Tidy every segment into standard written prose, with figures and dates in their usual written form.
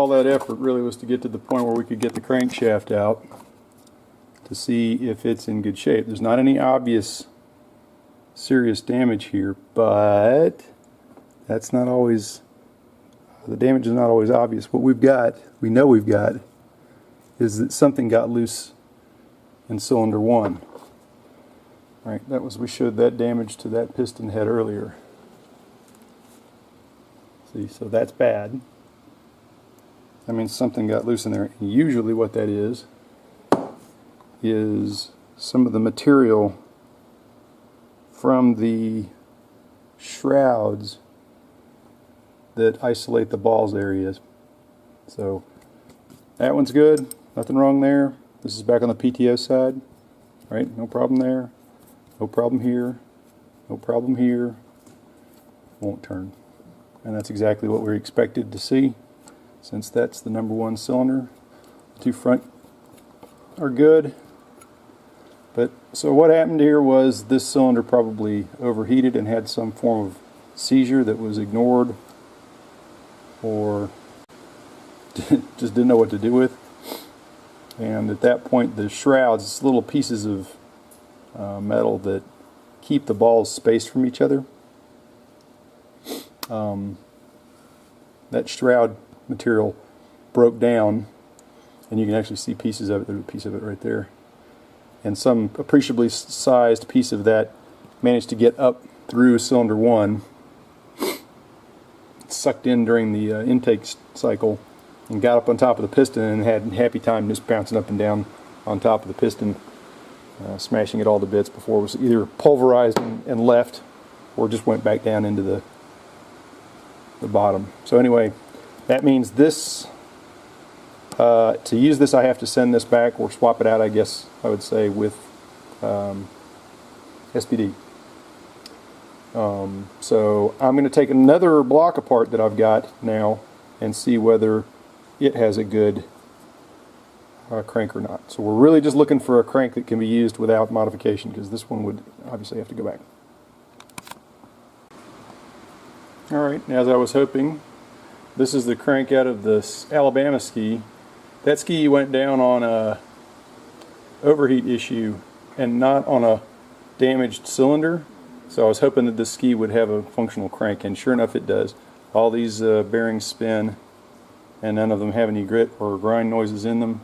all that effort really was to get to the point where we could get the crankshaft out to see if it's in good shape. There's not any obvious serious damage here, but that's not always, the damage is not always obvious. What we've got, we know we've got, is that something got loose in cylinder 1. Right, that was, we showed that damage to that piston head earlier. See, so that's bad. That means something got loose in there. And usually what that is some of the material from the shrouds that isolate the balls areas. So that one's good, nothing wrong there. This is back on the PTO side, right? No problem there, no problem here, no problem here. Won't turn. And that's exactly what we expected to see, since that's the number 1 cylinder. The 2 front are good. But so what happened here was this cylinder probably overheated and had some form of seizure that was ignored, or just didn't know what to do with. And at that point the shrouds, little pieces of metal that keep the balls spaced from each other, that shroud material broke down, and you can actually see pieces of it. There's a piece of it right there. And some appreciably sized piece of that managed to get up through cylinder 1, sucked in during the intake cycle, and got up on top of the piston and had a happy time just bouncing up and down on top of the piston, smashing it all to bits before it was either pulverized and left, or just went back down into the bottom. So anyway, that means this, to use this I have to send this back or swap it out, I guess I would say, with SPD. So I'm going to take another block apart that I've got now and see whether it has a good crank or not. So we're really just looking for a crank that can be used without modification, because this one would obviously have to go back. Alright, as I was hoping, this is the crank out of this Alabama ski. That ski went down on a overheat issue and not on a damaged cylinder, so I was hoping that this ski would have a functional crank, and sure enough it does. All these bearings spin, and none of them have any grit or grind noises in them.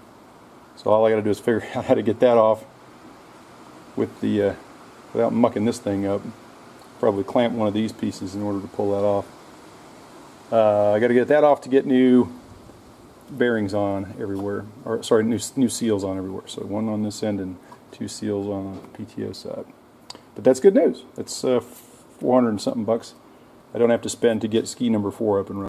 So all I got to do is figure out how to get that off with the without mucking this thing up. Probably clamp one of these pieces in order to pull that off. I got to get that off to get new bearings on everywhere, or sorry, new seals on everywhere. So one on this end and 2 seals on the PTO side. But that's good news. That's 400 and something bucks I don't have to spend to get ski number 4 up and running.